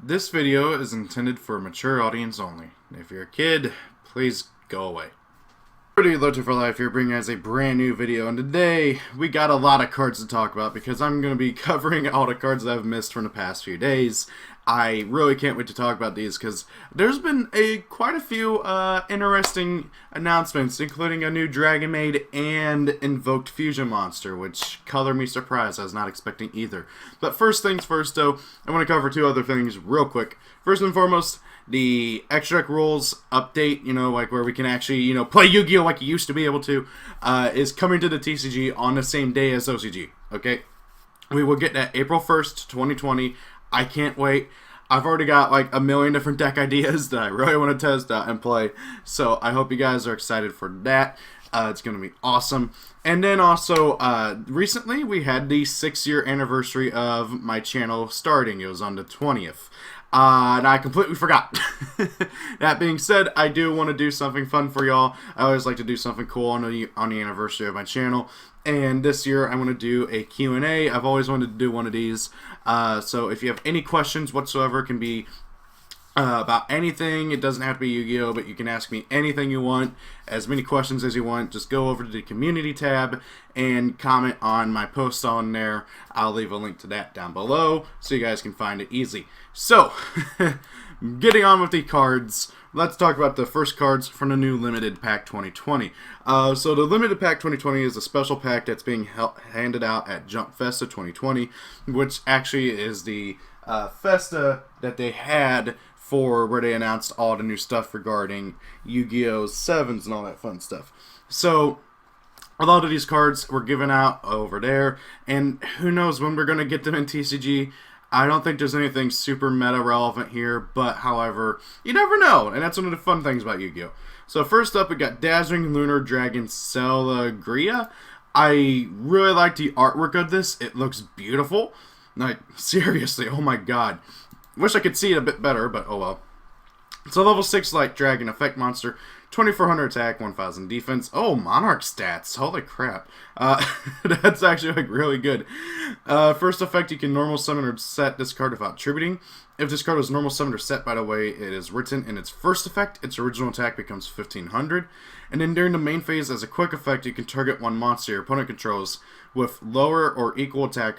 This video is intended for a mature audience only. If you're a kid, please go away. Pretty Loaded for Life here, bringing us a brand new video, and today we got a lot of cards to talk about because I'm going to be covering all the cards that I've missed from the past few days. I really can't wait to talk about these because there's been quite a few interesting announcements, including a new Dragonmaid and Invoked fusion monster, which color me surprised. I was not expecting either. But first things first, though, I want to cover two other things real quick. First and foremost, the extra deck rules update, like where we can actually, play Yu-Gi-Oh! Like you used to be able to, is coming to the TCG on the same day as OCG, okay? We will get that April 1st, 2020. I can't wait. I've already got like a million different deck ideas that I really want to test out and play, so I hope you guys are excited for that. It's going to be awesome. And then also, recently we had the 6-year anniversary of my channel starting. It was on the 20th. And I completely forgot. That being said, I do want to do something fun for y'all. I always like to do something cool on the anniversary of my channel. And this year, I want to do a Q&A. I've always wanted to do one of these. So if you have any questions whatsoever, it can be about anything. It doesn't have to be Yu-Gi-Oh, but you can ask me anything you want, as many questions as you want. Just go over to the community tab and comment on my post on there. I'll leave a link to that down below so you guys can find it easy. So, getting on with the cards, let's talk about the first cards from the new Limited Pack 2020. So the Limited Pack 2020 is a special pack that's being handed out at Jump Festa 2020, which actually is the Festa that they had for where they announced all the new stuff regarding Yu-Gi-Oh! 7s and all that fun stuff. So a lot of these cards were given out over there, and who knows when we're going to get them in TCG. I don't think there's anything super meta relevant here, but however, you never know, and that's one of the fun things about Yu-Gi-Oh! So first up, we got Dazzling Lunar Dragon Celagria. I really like the artwork of this. It looks beautiful. Like, seriously, oh my god. Wish I could see it a bit better, but oh well. It's a level 6 Light Dragon effect monster, 2400 attack, 1000 defense. Oh, Monarch stats. Holy crap. That's actually like really good. First effect, you can normal summon or set this card without tributing. If this card is normal summoned or set, by the way, it is written in its first effect. Its original attack becomes 1500. And then during the main phase, as a quick effect, you can target one monster your opponent controls with lower or equal attack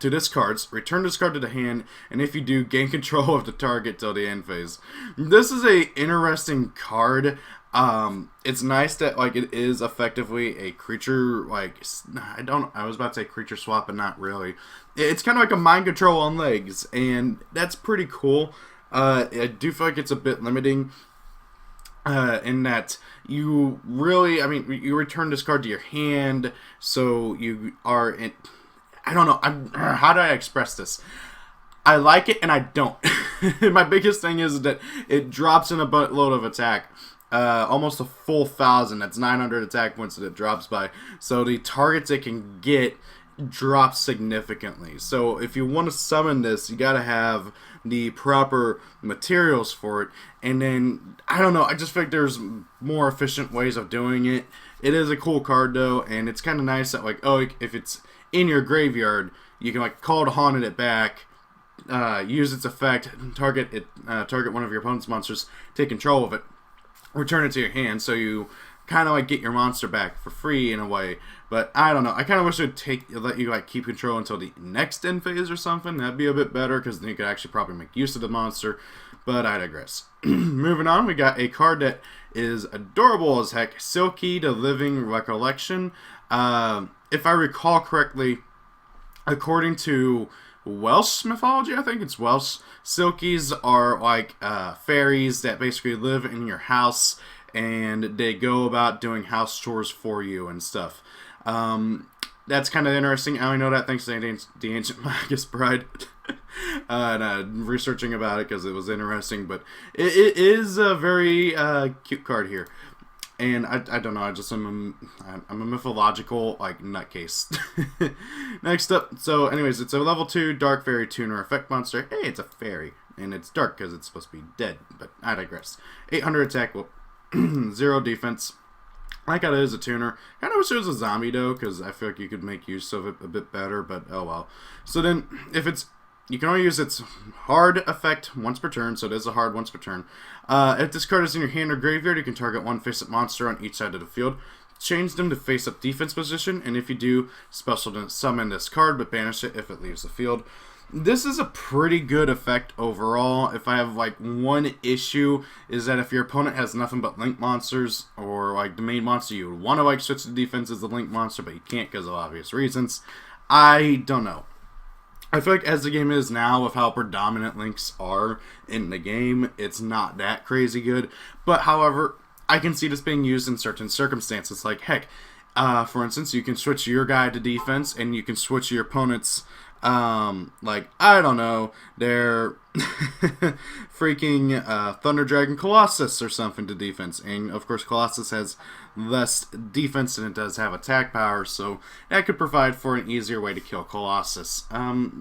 to this cards, return this card to the hand, and if you do, gain control of the target till the end phase. This is a interesting card. It's nice that like it is effectively a creature, like I was about to say creature swap, but not really. It's kind of like a mind control on legs, and that's pretty cool. I do feel like it's a bit limiting in that you really, you return this card to your hand, so you are in. I don't know. How do I express this? I like it and I don't. My biggest thing is that it drops in a buttload of attack. Almost a full 1,000. That's 900 attack points that it drops by. So the targets it can get drops significantly. So if you want to summon this, you got to have the proper materials for it. And then, I don't know. I just feel like there's more efficient ways of doing it. It is a cool card though. And it's kind of nice that like, oh, if it's in your graveyard, you can like call to Haunted it back, use its effect, target one of your opponent's monsters, take control of it, return it to your hand, so you kind of like get your monster back for free in a way. But I don't know. I kind of wish it would let you like keep control until the next end phase or something. That'd be a bit better because then you could actually probably make use of the monster. But I digress. Moving on, we got a card that is adorable as heck, Silky the Living Recollection. If I recall correctly, according to Welsh mythology, I think it's Welsh, Silkies are like fairies that basically live in your house, and they go about doing house chores for you and stuff. That's kind of interesting. I only know that thanks to the Ancient Magus Bride. And researching about it because it was interesting, but it is a very cute card here. And I don't know, I'm a mythological, like, nutcase. Next up, so anyways, it's a level 2 Dark Fairy Tuner effect monster. Hey, it's a fairy, and it's dark because it's supposed to be dead, but I digress. 800 attack, 0 defense. I like how it is a tuner. Kind of wish it was a zombie, though, because I feel like you could make use of it a bit better, but oh well. So then, if it's you can only use its hard effect once per turn, so it is a hard once per turn. If this card is in your hand or graveyard, you can target one face-up monster on each side of the field. Change them to face-up defense position, and if you do, special summon this card, but banish it if it leaves the field. This is a pretty good effect overall. If I have like one issue, is that if your opponent has nothing but link monsters, or like the main monster you would want to like switch to defense as the link monster, but you can't because of obvious reasons. I don't know. I feel like as the game is now, with how predominant links are in the game, it's not that crazy good. But however, I can see this being used in certain circumstances. Like heck, for instance, you can switch your guy to defense, and you can switch your opponent's like, I don't know, their freaking Thunder Dragon Colossus or something to defense. And of course Colossus has less defense than it does have attack power, so that could provide for an easier way to kill Colossus.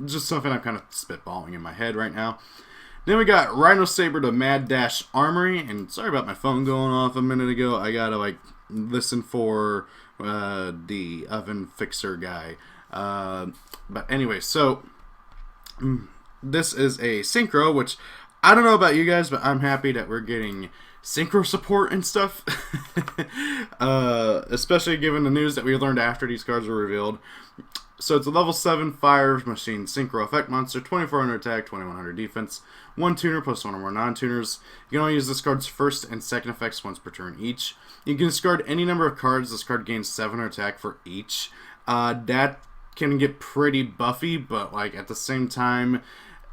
Just something I'm kind of spitballing in my head right now. Then we got Rhino Saber to Mad Dash Armory, and sorry about my phone going off a minute ago. I gotta like listen for the oven fixer guy. But anyway, so this is a synchro, which I don't know about you guys, but I'm happy that we're getting synchro support and stuff. Especially given the news that we learned after these cards were revealed. So it's a level 7 Fire Machine Synchro Effect Monster, 2400 attack, 2100 defense, 1 tuner plus 1 or more non-tuners. You can only use this card's first and second effects once per turn each. You can discard any number of cards. This card gains 700 attack for each. That can get pretty buffy, but like at the same time,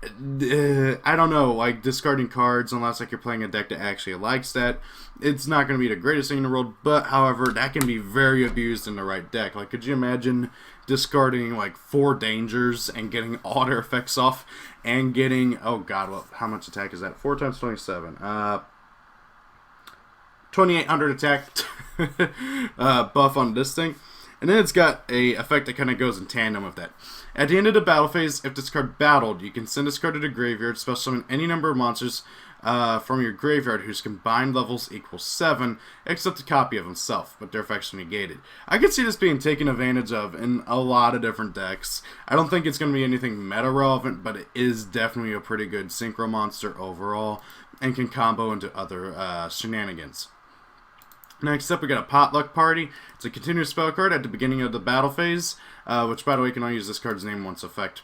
I don't know, like discarding cards, unless like you're playing a deck that actually likes that, it's not going to be the greatest thing in the world. But however, that can be very abused in the right deck. Like, could you imagine discarding like 4 dangers and getting all their effects off and getting, oh god, well, how much attack is that? 4 times 27, 2800 attack buff on this thing. And then it's got a effect that kind of goes in tandem with that. At the end of the battle phase, if this card battled, you can send this card to the graveyard, special summon any number of monsters from your graveyard whose combined levels equal 7, except a copy of himself, but their effects are negated. I could see this being taken advantage of in a lot of different decks. I don't think it's going to be anything meta relevant, but it is definitely a pretty good synchro monster overall, and can combo into other shenanigans. Next up, we got a Potluck Party. It's a continuous spell card at the beginning of the battle phase, which, by the way, you can only use this card's name once effect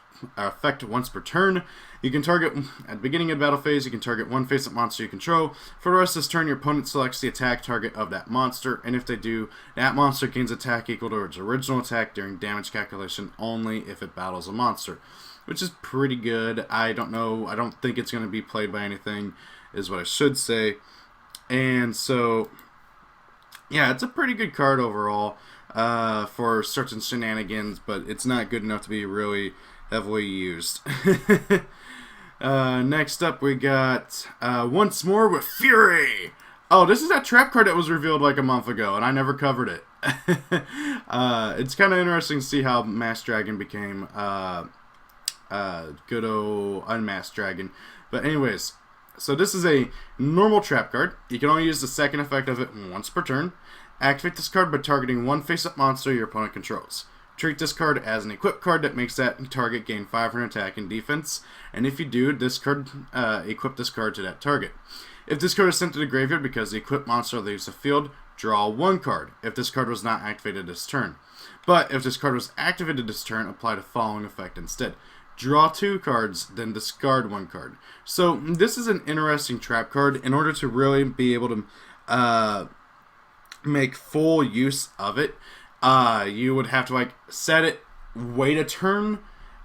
once per turn. You can target, at the beginning of the battle phase, you can target one face-up monster you control. For the rest of this turn, your opponent selects the attack target of that monster, and if they do, that monster gains attack equal to its original attack during damage calculation only if it battles a monster, which is pretty good. I don't know, I don't think it's going to be played by anything, is what I should say. And so, yeah, it's a pretty good card overall for certain shenanigans, but it's not good enough to be really heavily used. Next up, we got Once More with Fury. Oh, this is that trap card that was revealed like a month ago, and I never covered it. It's kind of interesting to see how Masked Dragon became good old Unmasked Dragon. But anyways, so this is a normal trap card. You can only use the second effect of it once per turn. Activate this card by targeting one face-up monster your opponent controls. Treat this card as an equipped card that makes that target gain 500 attack and defense. And if you do, this card equip this card to that target. If this card is sent to the graveyard because the equipped monster leaves the field, draw 1 card if this card was not activated this turn. But if this card was activated this turn, apply the following effect instead. Draw 2 cards, then discard 1 card. So this is an interesting trap card. In order to really be able to make full use of it, you would have to like set it, wait a turn.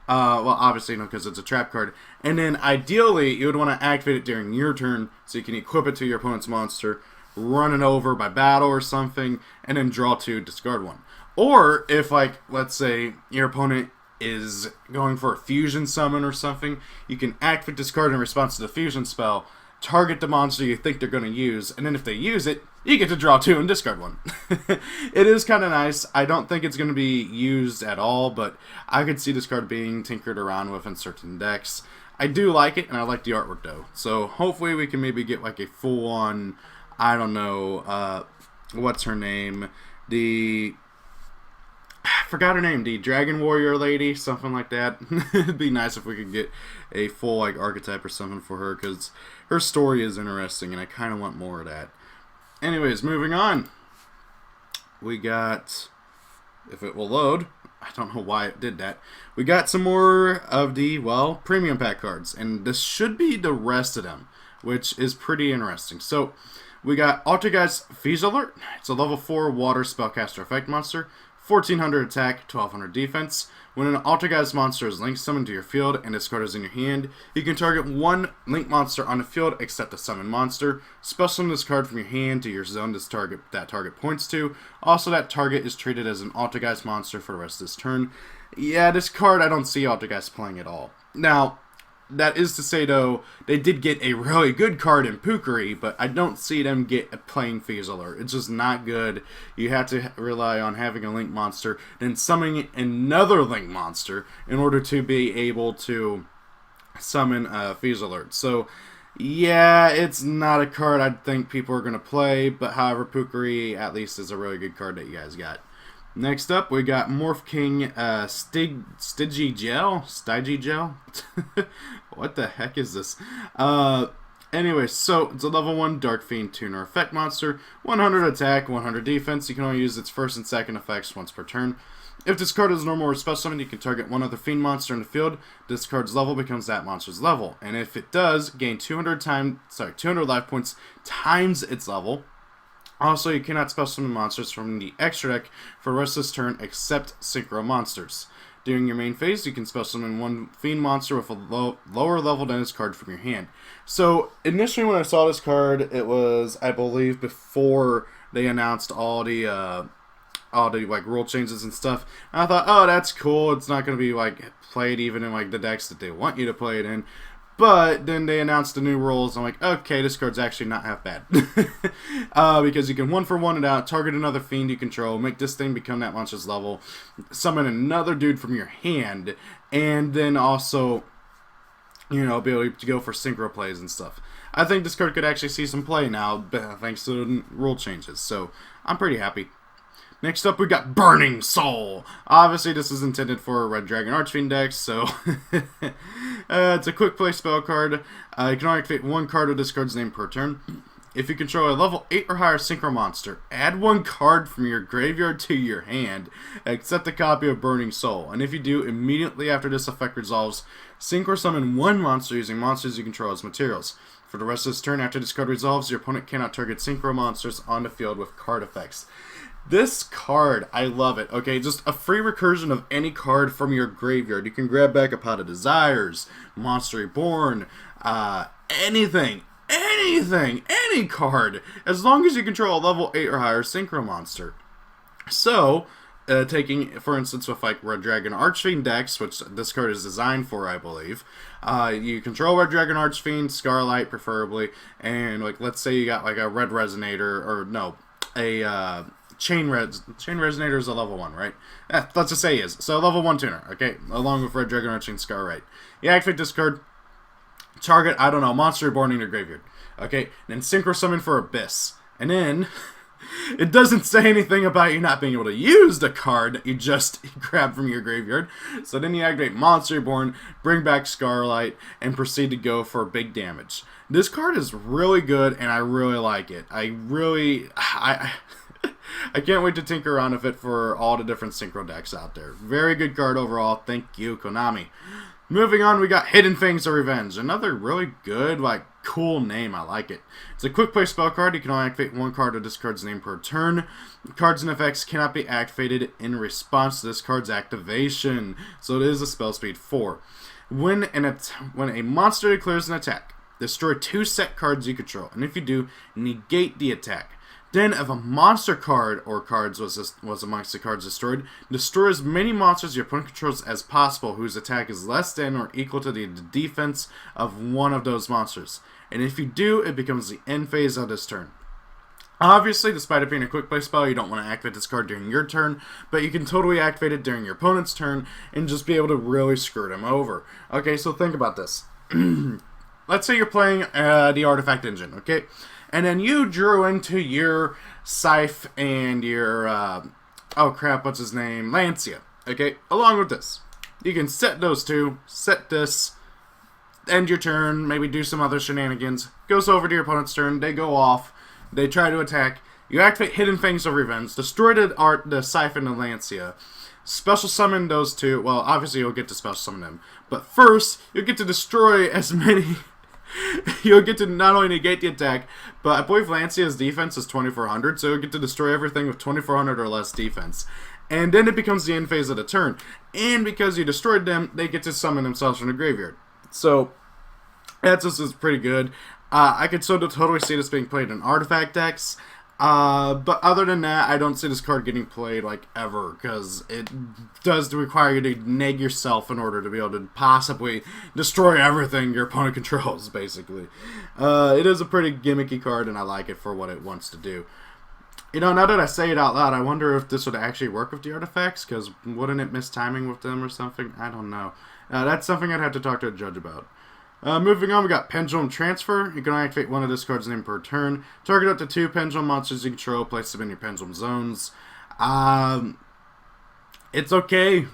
Well, obviously, no, because it's a trap card. And then ideally, you would want to activate it during your turn so you can equip it to your opponent's monster, run it over by battle or something, and then draw 2, discard 1. Or if, like, let's say your opponent is going for a fusion summon or something, you can activate this card in response to the fusion spell, target the monster you think they're going to use, and then if they use it, you get to draw 2 and discard 1. It is kind of nice. I don't think it's going to be used at all, but I could see this card being tinkered around with in certain decks. I do like it, and I like the artwork though. So hopefully we can maybe get like a full-on, I don't know, what's her name? The I forgot her name, the Dragon Warrior lady, something like that. It'd be nice if we could get a full like archetype or something for her, because her story is interesting, and I kind of want more of that. Anyways, moving on. We got, if it will load, I don't know why it did that. We got some more of the, well, premium pack cards, and this should be the rest of them, which is pretty interesting. So, we got Altergeist Fees Alert. It's a level 4 water spellcaster effect monster. 1400 attack, 1200 defense. When an Altergeist monster is link summoned to your field and this card is in your hand, you can target one link monster on the field except the summon monster. Spell summon this card from your hand to your zone that target points to. Also, that target is treated as an Altergeist monster for the rest of this turn. Yeah, this card I don't see Altergeist playing at all. Now, that is to say, though, they did get a really good card in Pukari, but I don't see them playing Fees Alert. It's just not good. You have to rely on having a Link monster, then summoning another Link monster in order to be able to summon Fees Alert. So, yeah, it's not a card I think people are going to play, but however, Pukari at least is a really good card that you guys got. Next up, we got Morph King Stygie Gel. What the heck is this? Anyway, so it's a level 1 Dark Fiend Tuner effect monster. 100 attack, 100 defense. You can only use its first and second effects once per turn. If this card is normal or special summon, you can target one other Fiend monster in the field. This card's level becomes that monster's level. And if it does, gain 200 life points times its level. Also, you cannot special summon monsters from the extra deck for the rest of this turn except Synchro monsters. During your main phase, you can special summon one Fiend monster with a lower level than its card from your hand. So, initially when I saw this card, it was, I believe, before they announced all the like rule changes and stuff. And I thought, oh, that's cool. It's not going to be like played even in like the decks that they want you to play it in. But then they announced the new rules. I'm like, okay, this card's actually not half bad. Because you can 1-for-1 it out, target another fiend you control, make this thing become that monster's level, summon another dude from your hand, and then also, you know, be able to go for synchro plays and stuff. I think this card could actually see some play now, thanks to the rule changes. So, I'm pretty happy. Next up, we got Burning Soul. Obviously, this is intended for a Red Dragon Archfiend deck, so it's a quick play spell card. You can only activate one card with this card's name per turn. If you control a level 8 or higher Synchro monster, add one card from your graveyard to your hand, except a copy of Burning Soul. And if you do, immediately after this effect resolves, Synchro summon one monster using monsters you control as materials. For the rest of this turn, after this card resolves, your opponent cannot target Synchro monsters on the field with card effects. This card, I love it. Okay, just a free recursion of any card from your graveyard. You can grab back a Pot of Desires, Monster Reborn, anything, any card, as long as you control a level 8 or higher Synchro monster. So, taking, for instance, with like Red Dragon Archfiend decks, which this card is designed for, I believe, you control Red Dragon Archfiend, Scarlight preferably, and like let's say you got like a Red Resonator, or no, a Chain Resonator is a level 1, right? Let's just say he is. So level 1 tuner, okay? Along with Red Dragon Archfiend, Scarlight. You activate this card, target, I don't know, monster reborn in your graveyard. Okay? Then synchro summon for Abyss. And then, it doesn't say anything about you not being able to use the card that you just grabbed from your graveyard. So then you activate Monster Reborn, bring back Scarlight, and proceed to go for big damage. This card is really good, and I really like it. I can't wait to tinker around with it for all the different synchro decks out there. Very good card overall. Thank you, Konami. Moving on, we got Hidden Fangs of Revenge. Another really good, like, cool name. I like it. It's a quick play spell card. You can only activate one card of this card's name per turn. Cards and effects cannot be activated in response to this card's activation. So it is a spell speed 4. When a monster declares an attack, destroy 2 set cards you control. And if you do, negate the attack. Then, if a monster card or cards was amongst the cards destroyed, destroy as many monsters your opponent controls as possible whose attack is less than or equal to the defense of one of those monsters. And if you do, it becomes the end phase of this turn. Obviously, despite it being a quick play spell, you don't want to activate this card during your turn, but you can totally activate it during your opponent's turn and just be able to really screw them over. Okay, so think about this. Let's say you're playing the Artifact Engine, okay? And then you drew into your Scythe and your oh crap, what's his name? Lancia. Okay, along with this. You can set those two, set this, end your turn, maybe do some other shenanigans. Goes over to your opponent's turn, they go off, they try to attack. You activate Hidden Fangs of Revenge, destroy the Siphon and Lancia, special summon those two. Well, obviously you'll get to special summon them, but first you'll get to destroy as many. You'll get to not only negate the attack, but I believe Lancia's defense is 2400, so you'll get to destroy everything with 2400 or less defense. And then it becomes the end phase of the turn. And because you destroyed them, they get to summon themselves from the graveyard. So, that's just is pretty good. I could sort of totally see this being played in artifact decks. But other than that, I don't see this card getting played, like, ever, because it does require you to neg yourself in order to be able to possibly destroy everything your opponent controls, basically. It is a pretty gimmicky card, and I like it for what it wants to do. You know, now that I say it out loud, I wonder if this would actually work with the artifacts, because wouldn't it miss timing with them or something? I don't know. That's something I'd have to talk to a judge about. Moving on, we got Pendulum Transfer. You can only activate one of this card's name per turn. Target up to 2 Pendulum monsters you control. Place them in your Pendulum zones. It's okay.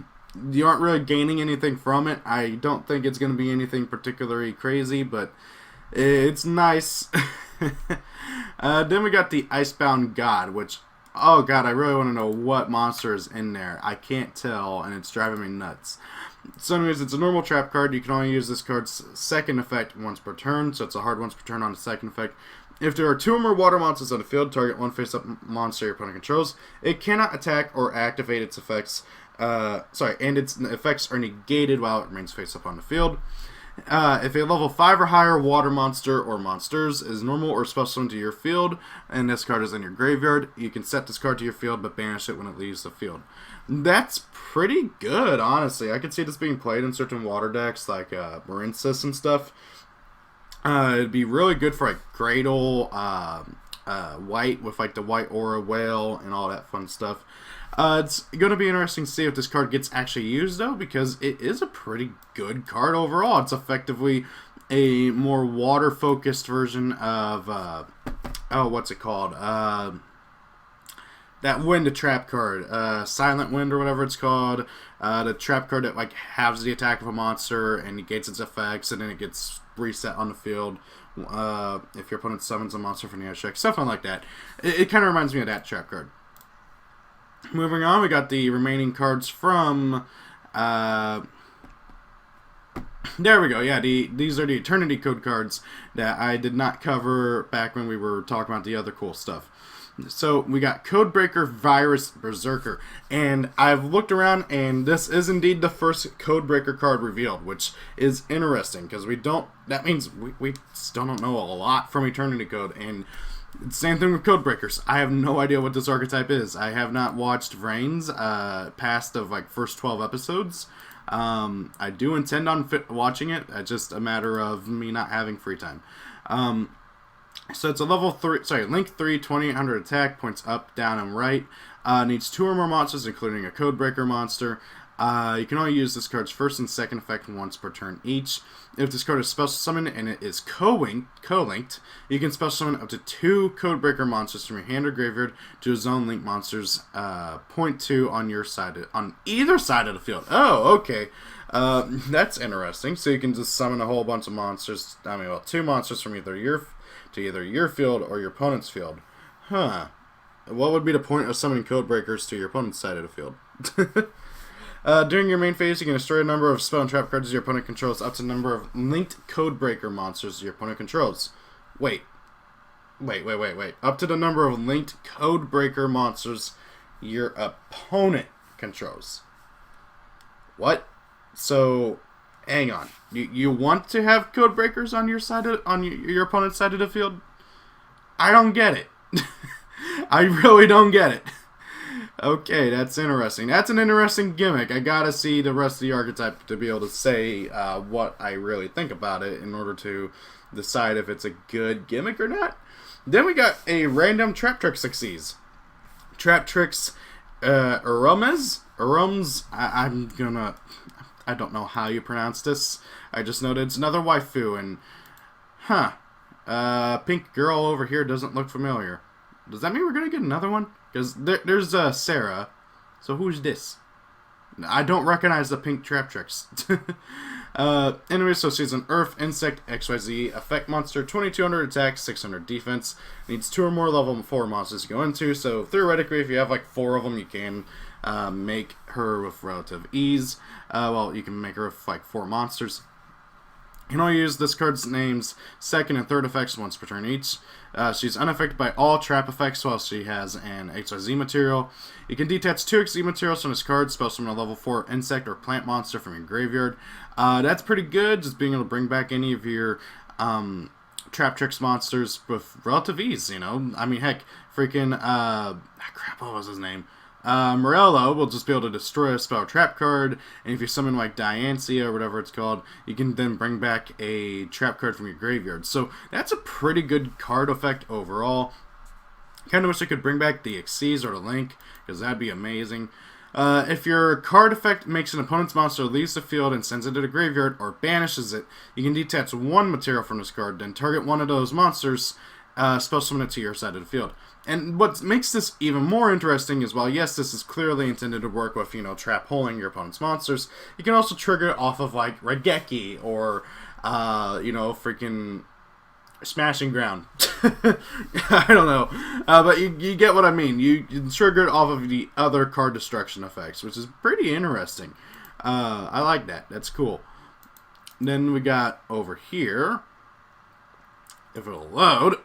You aren't really gaining anything from it. I don't think it's going to be anything particularly crazy, but it's nice. Then we got the Icebound God, which, oh god, I really want to know what monster is in there. I can't tell, and it's driving me nuts. So anyways, it's a normal trap card. You can only use this card's second effect once per turn, so it's a hard once per turn on the second effect. If there are 2 or more water monsters on the field, target one face-up monster your opponent controls. It cannot attack or activate its effects. And its effects are negated while it remains face-up on the field. If a level 5 or higher water monster or monsters is normal or special into your field, and this card is in your graveyard, you can set this card to your field but banish it when it leaves the field. That's pretty good, honestly. I could see this being played in certain water decks like Marinsis and stuff. It'd be really good for like Gradle, White with like the White Aura Whale and all that fun stuff. It's going to be interesting to see if this card gets actually used, though, because it is a pretty good card overall. It's effectively a more water-focused version of, what's it called? That Wind to Trap card. Silent Wind or whatever it's called. The trap card that, like, halves the attack of a monster and negates its effects, and then it gets reset on the field if your opponent summons a monster from the edge check. Something like that. It kind of reminds me of that trap card. Moving on, we got the remaining cards from, there we go, yeah, these are the Eternity Code cards that I did not cover back when we were talking about the other cool stuff. So, we got Codebreaker Virus Berserker, and I've looked around, and this is indeed the first Codebreaker card revealed, which is interesting, because that means we still don't know a lot from Eternity Code, and same thing with Codebreakers. I have no idea what this archetype is. I have not watched Reigns past the first 12 episodes. I do intend on watching it. It's just a matter of me not having free time. So it's a level 3, Link 3, 2800 attack, points up, down, and right. Needs 2 or more monsters, including a Codebreaker monster. You can only use this card's first and second effect once per turn each. If this card is special summoned and it is co-linked, you can special summon up to 2 Codebreaker monsters from your hand or graveyard to zone link monsters. Point 2 on your side, on either side of the field. Oh, okay. That's interesting. So you can just summon a whole bunch of monsters. 2 monsters from either your field or your opponent's field. Huh. What would be the point of summoning Codebreakers to your opponent's side of the field? During your main phase, you can destroy a number of spell and trap cards your opponent controls up to the number of linked Codebreaker monsters your opponent controls. Wait. Up to the number of linked Codebreaker monsters your opponent controls. What? So, hang on. You want to have Codebreakers on your side on your opponent's side of the field? I don't get it. I really don't get it. Okay, that's interesting. That's an interesting gimmick. I gotta see the rest of the archetype to be able to say what I really think about it in order to decide if it's a good gimmick or not. Then we got a random Trap Tricks Xyz. Trap Tricks Arums. I don't know how you pronounce this. I just noted it's another waifu, and pink girl over here doesn't look familiar. Does that mean we're gonna get another one? Because there's Sarah. So who's this? I don't recognize the pink trap tricks. Enemy associates an Earth, Insect, XYZ, Effect Monster, 2200 attack, 600 defense. Needs 2 or more level 4 monsters to go into, so theoretically if you have like 4 of them you can make her with relative ease. Well, you can make her with like 4 monsters. You can only use this card's name's second and third effects once per turn each. She's unaffected by all trap effects while she has an XYZ material. You can detach 2 XZ materials from this card, spell summon a level 4 insect or plant monster from your graveyard. That's pretty good, just being able to bring back any of your trap tricks monsters with relative ease, you know? I mean, heck, freaking, crap, what was his name? Morello will just be able to destroy a spell trap card, and if you summon like Diancie or whatever it's called, you can then bring back a trap card from your graveyard. So that's a pretty good card effect overall. Kind of wish I could bring back the Xyz or the Link, because that'd be amazing. If your card effect makes an opponent's monster leaves the field and sends it to the graveyard or banishes it, you can detach 1 material from this card, then target one of those monsters, spell summon it to your side of the field. And what makes this even more interesting is, while yes, this is clearly intended to work with, you know, trap holing your opponent's monsters, you can also trigger it off of, like, Raigeki or, you know, freaking Smashing Ground. I don't know. But you get what I mean. You trigger it off of the other card destruction effects, which is pretty interesting. I like that. That's cool. Then we got over here, if it'll load,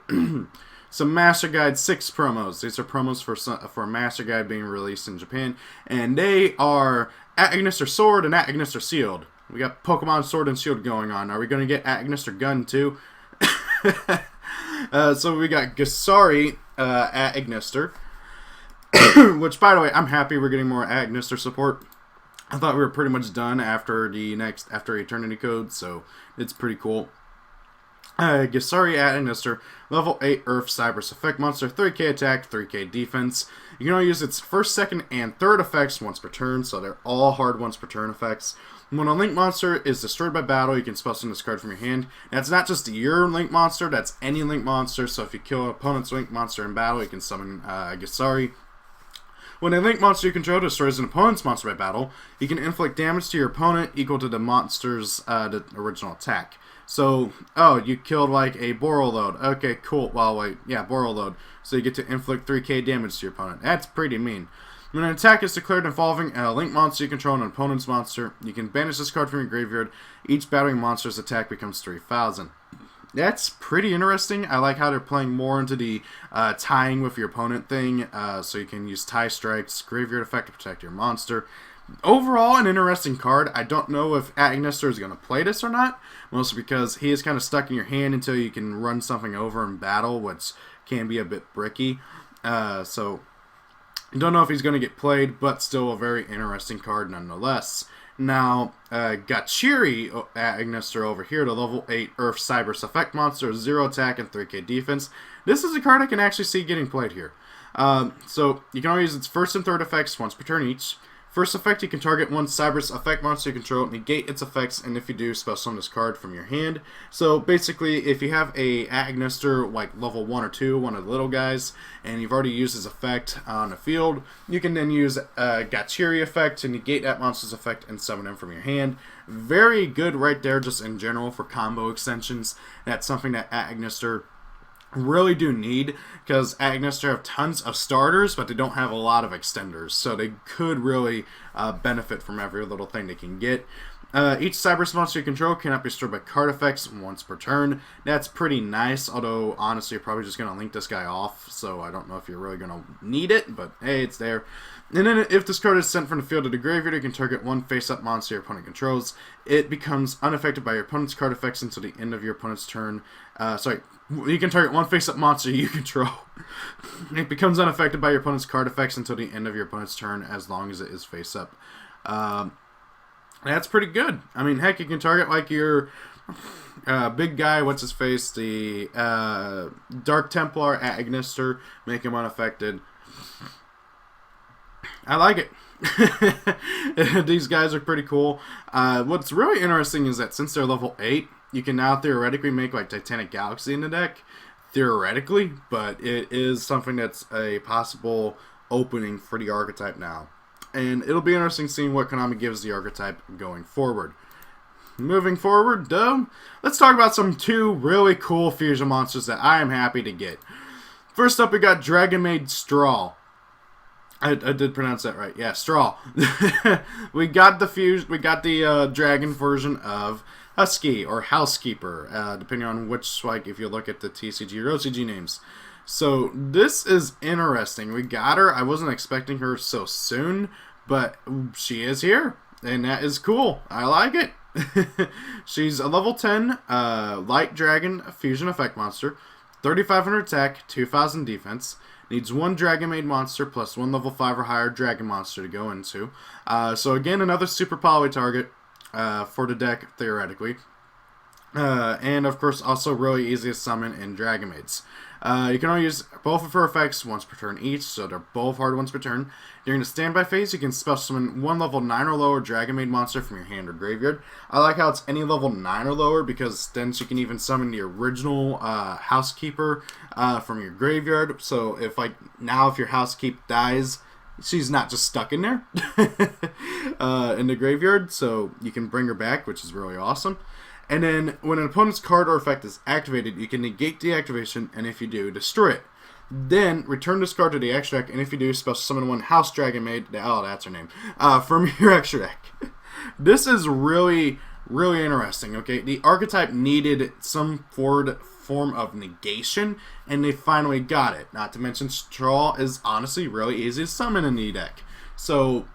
some Master Guide 6 promos. These are promos for Master Guide being released in Japan, and they are At Ignister Sword and At Ignister Shield. We got Pokemon Sword and Shield going on. Are we going to get At Ignister Gun too? So we got Gisari At Ignister, which, by the way, I'm happy we're getting more At Ignister support. I thought we were pretty much done after Eternity Code, so it's pretty cool. Gisari At Ignister, level 8 Earth Cyberus effect monster, 3k attack, 3k defense. You can only use its first, second, and third effects once per turn, so they're all hard once per turn effects. When a Link monster is destroyed by battle, you can spell summon this card from your hand. That's not just your Link monster, that's any Link monster, so if you kill an opponent's Link monster in battle, you can summon Gisari. When a Link monster you control destroys an opponent's monster by battle, you can inflict damage to your opponent equal to the monster's the original attack. So, oh, you killed like a Borreload. Okay, cool. Well, wait, yeah, Borreload. So you get to inflict 3k damage to your opponent. That's pretty mean. When an attack is declared involving a Link monster you control an opponent's monster, you can banish this card from your graveyard. Each battering monster's attack becomes 3,000. That's pretty interesting. I like how they're playing more into the tying with your opponent thing, so you can use tie strikes, graveyard effect to protect your monster. Overall, an interesting card. I don't know if At Ignister is going to play this or not, mostly because he is kind of stuck in your hand until you can run something over in battle, which can be a bit bricky. So, don't know if he's going to get played, but still a very interesting card nonetheless. Now, Gachiri At Ignister over here, the level 8 Earth Cyberus effect monster, 0 attack and 3k defense. This is a card I can actually see getting played here. So, you can only use its first and third effects once per turn each. First effect, you can target one Cyberus effect monster you control, negate its effects, and if you do, spell summon this card from your hand. So basically, if you have a At Ignister, like level 1 or 2, one of the little guys, and you've already used his effect on the field, you can then use Gachiri effect to negate that monster's effect and summon him from your hand. Very good right there, just in general, for combo extensions. That's something that At Ignister really do need, because At Ignister have tons of starters, but they don't have a lot of extenders, so they could really benefit from every little thing they can get. Each Cyberus monster you control cannot be destroyed by card effects once per turn. That's pretty nice, although honestly you're probably just going to link this guy off, so I don't know if you're really going to need it, but hey, it's there. And then if this card is sent from the field to the graveyard, you can target one face-up monster your opponent controls. It becomes unaffected by your opponent's card effects until the end of your opponent's turn. You can target one face-up monster you control. It becomes unaffected by your opponent's card effects until the end of your opponent's turn, as long as it is face-up. That's pretty good. I mean, heck, you can target like your big guy, what's his face, the Dark Templar At Ignister, make him unaffected. I like it. These guys are pretty cool. What's really interesting is that since they're level 8, you can now theoretically make like Titanic Galaxy in the deck. Theoretically, but it is something that's a possible opening for the archetype now. and it'll be interesting seeing what Konami gives the archetype going forward. Moving forward, though, let's talk about some 2 really cool fusion monsters that I am happy to get. First up, we got Dragonmaid Straw. I did pronounce that right. Yeah, Straw. we got the dragon version of Husky or Housekeeper, depending on which, like, if you look at the TCG or OCG names. So this is interesting. We got her. I wasn't expecting her so soon, but she is here, and that is cool. I like it. She's a level 10 light dragon fusion effect monster, 3,500 attack, 2,000 defense. Needs 1 Dragonmaid monster plus 1 level 5 or higher dragon monster to go into. So again, another super poly target for the deck, theoretically. And of course, also really easy to summon in Dragonmaids. You can only use both of her effects once per turn each, so they're both hard once per turn. During the standby phase, you can special summon 1 level 9 or lower Dragonmaid monster from your hand or graveyard. I like how it's any level 9 or lower, because then she can even summon the original Housekeeper from your graveyard. So if if your Housekeep dies, she's not just stuck in there in the graveyard, so you can bring her back, which is really awesome. And then, when an opponent's card or effect is activated, you can negate the activation, and if you do, destroy it. Then, return this card to the extra deck, and if you do, special summon 1 House Dragonmaid, oh, that's her name, from your extra deck. This is really, really interesting, okay? The archetype needed some form of negation, and they finally got it. Not to mention, Straw is honestly really easy to summon in the deck. So,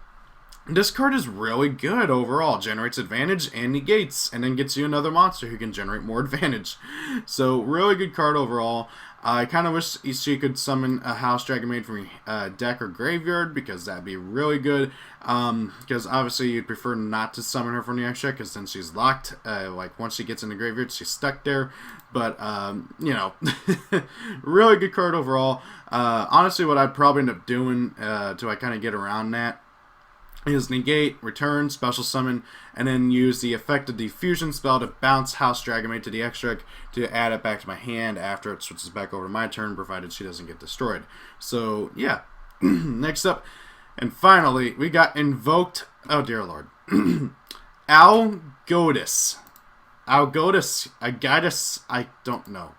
this card is really good overall. Generates advantage and negates, and then gets you another monster who can generate more advantage. So, really good card overall. I kind of wish she could summon a House Dragonmaid from your deck or graveyard, because that'd be really good. Because obviously you'd prefer not to summon her from the extra, because then she's locked. Once she gets in the graveyard, she's stuck there. But, you know, really good card overall. Honestly, what I'd probably end up doing to kind of get around that is negate, return, special summon, and then use the effect of the fusion spell to bounce House Dragonmaid to the extra deck to add it back to my hand after it switches back over to my turn, provided she doesn't get destroyed. So, yeah. Next up, and finally, we got Invoked. Oh, dear Lord. Ygopro. I don't know.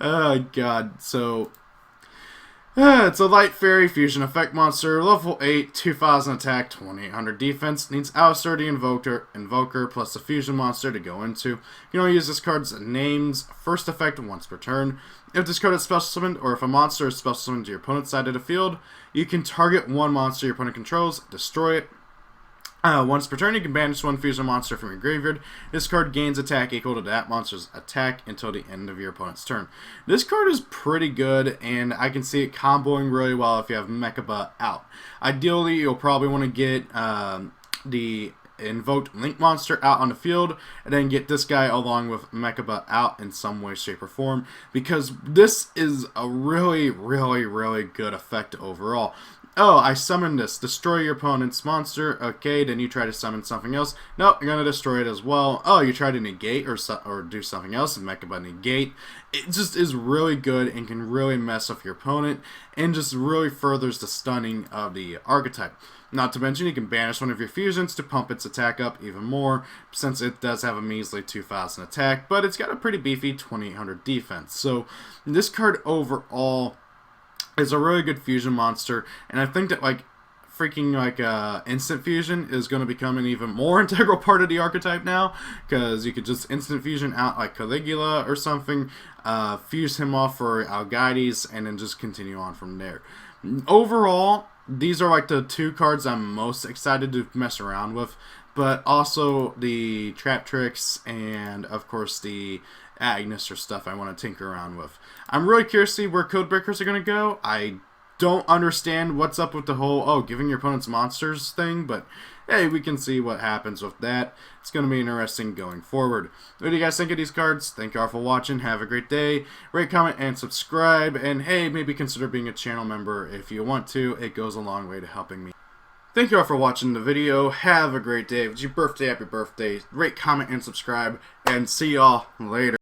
Oh, God. So, it's a light fairy fusion effect monster, level 8, 2,000 attack, 2,800 defense. Needs Alistair the Invoker plus a fusion monster to go into. You can only use this card's name's first effect once per turn. If this card is special summoned, or if a monster is special summoned to your opponent's side of the field, you can target 1 monster your opponent controls, destroy it. Once per turn, you can banish 1 fusion monster from your graveyard. This card gains attack equal to that monster's attack until the end of your opponent's turn. This card is pretty good, and I can see it comboing really well if you have Mechaba out. Ideally, you'll probably want to get the Invoked Link monster out on the field, and then get this guy along with Mechaba out in some way, shape, or form, because this is a really, really, really good effect overall. Oh, I summoned this. Destroy your opponent's monster. Okay, then you try to summon something else. No, you're going to destroy it as well. Oh, you try to negate or do something else and Mechaba negate. It just is really good and can really mess up your opponent and just really furthers the stunning of the archetype. Not to mention, you can banish 1 of your fusions to pump its attack up even more, since it does have a measly 2,000 attack, but it's got a pretty beefy 2,800 defense. So, this card overall is a really good fusion monster, and I think that instant fusion is going to become an even more integral part of the archetype now, because you could just instant fusion out like Caligula or something, fuse him off for Algides, and then just continue on from there. Overall, these are like the 2 cards I'm most excited to mess around with, but also the Trap Tricks and of course the Agnes or stuff I want to tinker around with. I'm really curious to see where Codebreakers are going to go. I don't understand what's up with the whole, giving your opponents monsters thing, but hey, we can see what happens with that. It's going to be interesting going forward. What do you guys think of these cards? Thank you all for watching. Have a great day. Rate, comment, and subscribe. And hey, maybe consider being a channel member if you want to. It goes a long way to helping me. Thank you all for watching the video. Have a great day. If it's your birthday, happy birthday. Rate, comment, and subscribe. And see y'all later.